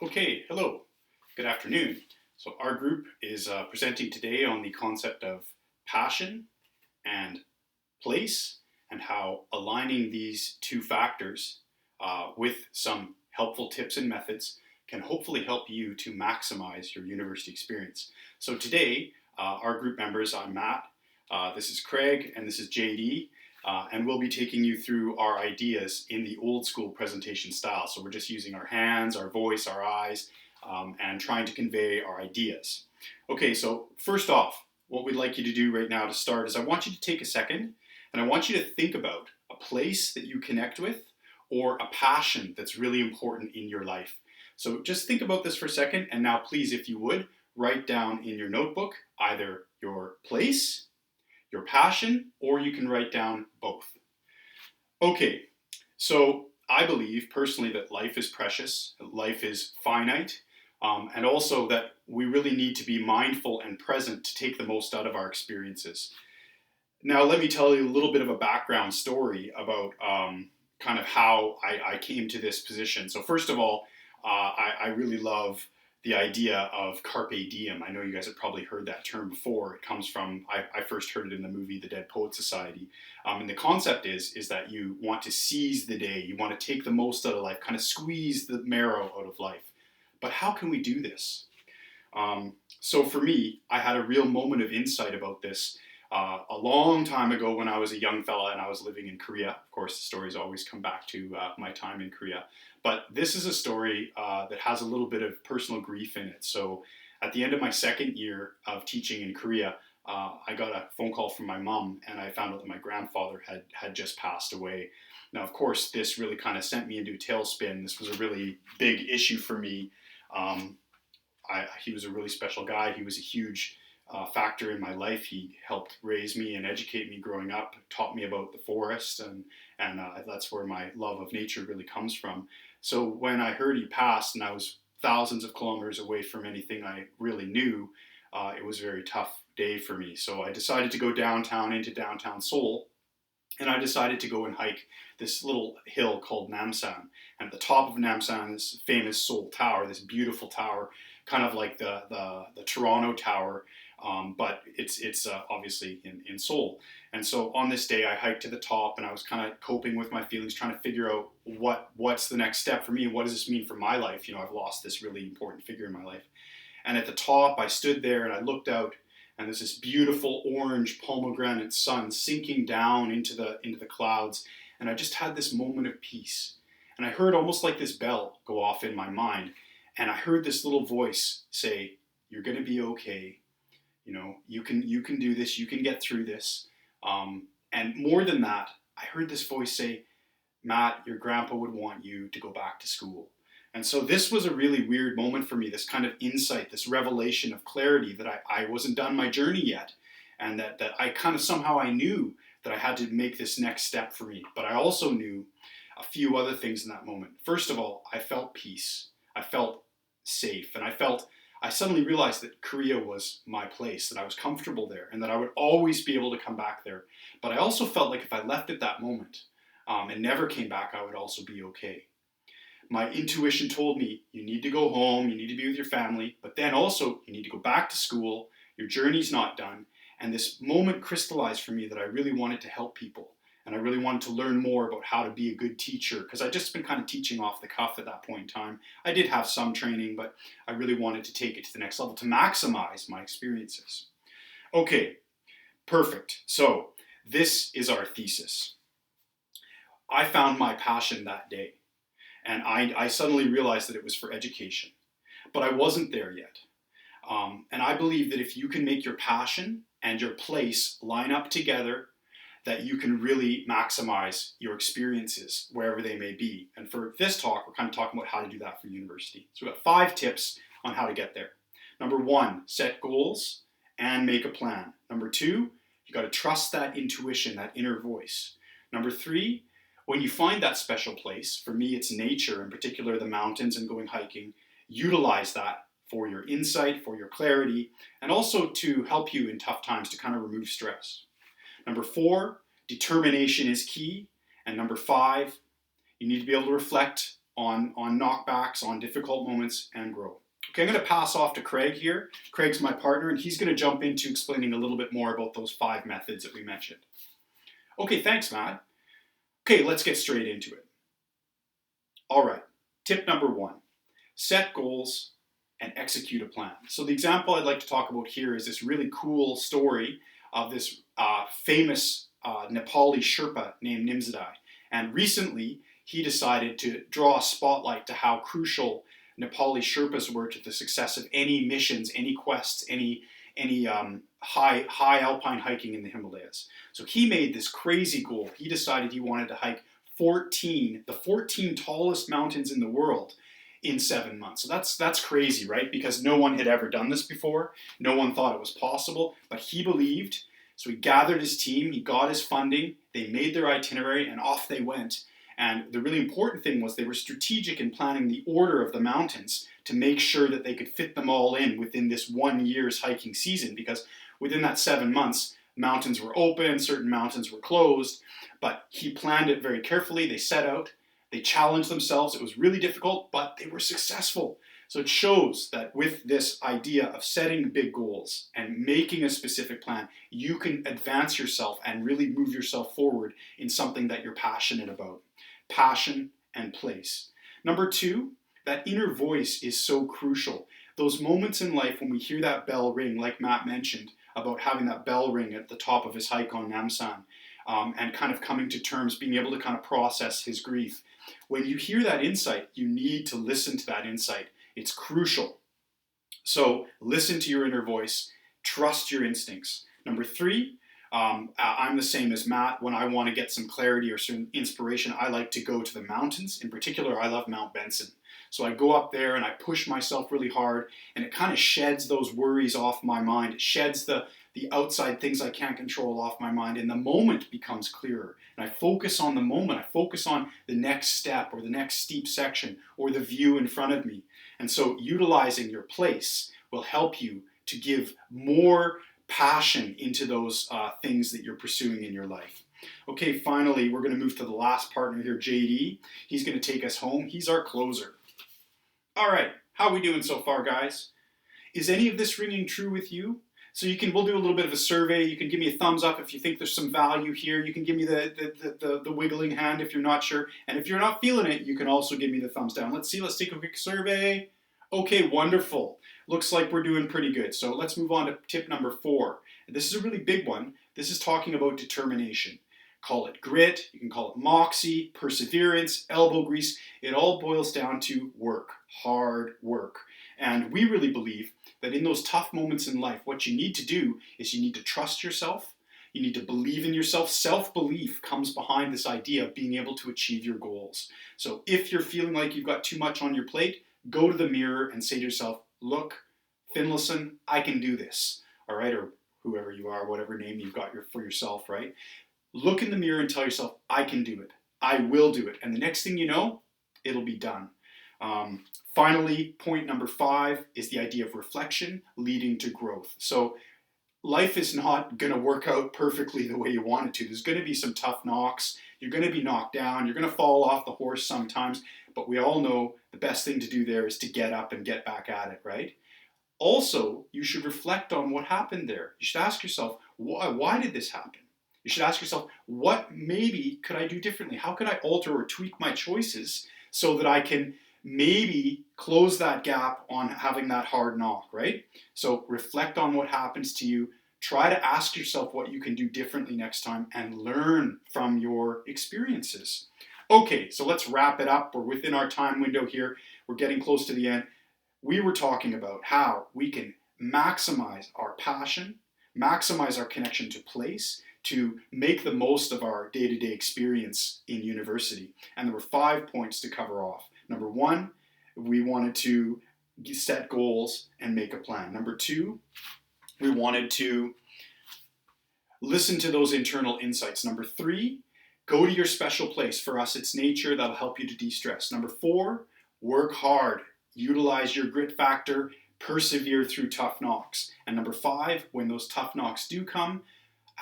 Okay, hello, good afternoon. So our group is presenting today on the concept of passion and place and how aligning these two factors with some helpful tips and methods can hopefully help you to maximize your university experience. So today, our group members, I'm Matt, this is Craig, and this is JD. And we'll be taking you through our ideas in the old school presentation style. So we're just using our hands, our voice, our eyes, and trying to convey our ideas. Okay, so first off, what we'd like you to do right now to start is I want you to take a second and I want you to think about a place that you connect with or a passion that's really important in your life. So just think about this for a second, and now please, if you would, write down in your notebook either your place, your passion, or you can write down both. Okay, so I believe personally that life is precious, life is finite, and also that we really need to be mindful and present to take the most out of our experiences. Now, let me tell you a little bit of a background story about kind of how I came to this position. So first of all, I really love the idea of carpe diem. I know you guys have probably heard that term before. It comes from, I first heard it in the movie The Dead Poets Society. And the concept is that you want to seize the day. You want to take the most out of life, kind of squeeze the marrow out of life. But how can we do this? So for me, I had a real moment of insight about this a long time ago when I was a young fella and I was living in Korea. Of course, the stories always come back to my time in Korea. But this is a story that has a little bit of personal grief in it. So at the end of my second year of teaching in Korea, I got a phone call from my mom and I found out that my grandfather had just passed away. Now, of course, this really kind of sent me into a tailspin. This was a really big issue for me. He was a really special guy. He was a huge factor in my life. He helped raise me and educate me growing up, taught me about the forest, and that's where my love of nature really comes from. So when I heard he passed and I was thousands of kilometers away from anything I really knew, it was a very tough day for me. So I decided to go downtown into downtown Seoul, and I decided to go and hike this little hill called Namsan. And at the top of Namsan is famous Seoul Tower, this beautiful tower, kind of like the Toronto Tower, but it's obviously in Seoul. And so on this day, I hiked to the top, and I was kind of coping with my feelings, trying to figure out what's the next step for me, and what does this mean for my life? You know, I've lost this really important figure in my life. And at the top, I stood there and I looked out, and there's this beautiful orange pomegranate sun sinking down into the clouds, and I just had this moment of peace. And I heard almost like this bell go off in my mind, and I heard this little voice say, "You're going to be okay. You know, you can do this. You can get through this." And more than that, I heard this voice say, "Matt, your grandpa would want you to go back to school." And so this was a really weird moment for me, this kind of insight, this revelation of clarity that I wasn't done my journey yet. And that I kind of somehow I knew that I had to make this next step for me. But I also knew a few other things in that moment. First of all, I felt peace. I felt safe. And I suddenly realized that Korea was my place, that I was comfortable there, and that I would always be able to come back there. But I also felt like if I left at that moment and never came back, I would also be okay. My intuition told me, you need to go home, you need to be with your family, but then also you need to go back to school, your journey's not done. And this moment crystallized for me that I really wanted to help people. And I really wanted to learn more about how to be a good teacher, because I'd just been kind of teaching off the cuff at that point in time. I did have some training, but I really wanted to take it to the next level, to maximize my experiences. Okay, perfect. So this is our thesis. I found my passion that day. And I suddenly realized that it was for education. But I wasn't there yet. And I believe that if you can make your passion and your place line up together, that you can really maximize your experiences wherever they may be. And for this talk, we're kind of talking about how to do that for university. So we've got 5 tips on how to get there. Number 1, set goals and make a plan. Number 2, you got to trust that intuition, that inner voice. Number 3, when you find that special place, for me it's nature, in particular the mountains and going hiking, utilize that for your insight, for your clarity, and also to help you in tough times to kind of remove stress. Number 4, determination is key. And number 5, you need to be able to reflect on knockbacks, on difficult moments, and grow. Okay, I'm going to pass off to Craig here. Craig's my partner, and he's going to jump into explaining a little bit more about those 5 methods that we mentioned. Okay, thanks, Matt. Okay, let's get straight into it. All right, tip number 1, set goals and execute a plan. So the example I'd like to talk about here is this really cool story of this famous Nepali Sherpa named Nimzadai. And recently, he decided to draw a spotlight to how crucial Nepali Sherpas were to the success of any missions, any quests, any high alpine hiking in the Himalayas. So he made this crazy goal. He decided he wanted to hike the 14 tallest mountains in the world in 7 months. So that's crazy, right? Because no one had ever done this before. No one thought it was possible, but he believed. So he gathered his team, he got his funding, they made their itinerary, and off they went. And the really important thing was they were strategic in planning the order of the mountains to make sure that they could fit them all in within this 1 year's hiking season, because within that 7 months, mountains were open, certain mountains were closed, but he planned it very carefully. They set out, they challenged themselves. It was really difficult, but they were successful. So it shows that with this idea of setting big goals and making a specific plan, you can advance yourself and really move yourself forward in something that you're passionate about. Passion and place. Number 2, that inner voice is so crucial. Those moments in life when we hear that bell ring, like Matt mentioned, about having that bell ring at the top of his hike on Namsan, and kind of coming to terms, being able to kind of process his grief. When you hear that insight, you need to listen to that insight. It's crucial. So listen to your inner voice, trust your instincts. Number 3, I'm the same as Matt. When I want to get some clarity or some inspiration, I like to go to the mountains. In particular, I love Mount Benson. So I go up there and I push myself really hard, and it kind of sheds those worries off my mind. It sheds the outside things I can't control off my mind, and the moment becomes clearer. And I focus on the moment. I focus on the next step or the next steep section or the view in front of me. And so utilizing your place will help you to give more passion into those things that you're pursuing in your life. Okay, finally, we're going to move to the last partner here, JD. He's going to take us home. He's our closer. All right, how are we doing so far, guys? Is any of this ringing true with you? So we'll do a little bit of a survey. You can give me a thumbs up if you think there's some value here. You can give me the wiggling hand if you're not sure. And if you're not feeling it, you can also give me the thumbs down. Let's see, let's take a quick survey. Okay, wonderful. Looks like we're doing pretty good. So let's move on to tip number 4. This is a really big one. This is talking about determination. Call it grit, you can call it moxie, perseverance, elbow grease. It all boils down to work, hard work. And we really believe that in those tough moments in life, what you need to do is you need to trust yourself. You need to believe in yourself. Self-belief comes behind this idea of being able to achieve your goals. So if you're feeling like you've got too much on your plate, go to the mirror and say to yourself, look, Finlayson, I can do this. All right, or whoever you are, whatever name you've got for yourself, right? Look in the mirror and tell yourself, I can do it. I will do it. And the next thing you know, it'll be done. Finally, point number 5 is the idea of reflection leading to growth. So life is not going to work out perfectly the way you want it to. There's going to be some tough knocks. You're going to be knocked down. You're going to fall off the horse sometimes. But we all know the best thing to do there is to get up and get back at it, right? Also, you should reflect on what happened there. You should ask yourself, why did this happen? You should ask yourself, what maybe could I do differently? How could I alter or tweak my choices so that I can maybe close that gap on having that hard knock, right? So reflect on what happens to you. Try to ask yourself what you can do differently next time and learn from your experiences. Okay, so let's wrap it up. We're within our time window here. We're getting close to the end. We were talking about how we can maximize our passion, maximize our connection to place, to make the most of our day-to-day experience in university. And there were 5 points to cover off. Number 1, we wanted to set goals and make a plan. Number 2, we wanted to listen to those internal insights. Number 3, go to your special place. For us, it's nature. That'll help you to de-stress. Number 4, work hard. Utilize your grit factor. Persevere through tough knocks. And number 5, when those tough knocks do come,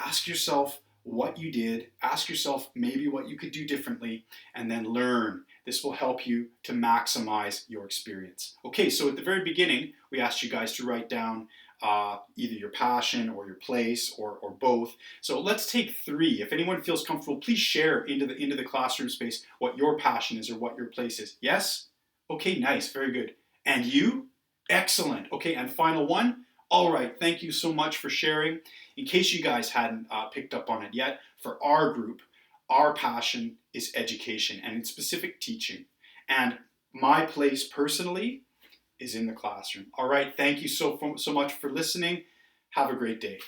ask yourself what you did. Ask yourself maybe what you could do differently, and then learn. This will help you to maximize your experience. Okay, so at the very beginning, we asked you guys to write down either your passion or your place or both. So let's take 3. If anyone feels comfortable, please share into the classroom space what your passion is or what your place is. Yes? Okay, nice, very good. And you? Excellent. Okay, and final one. All right, thank you so much for sharing. In case you guys hadn't picked up on it yet, for our group, our passion is education and in specific teaching. And my place personally is in the classroom. All right, thank you so much for listening. Have a great day.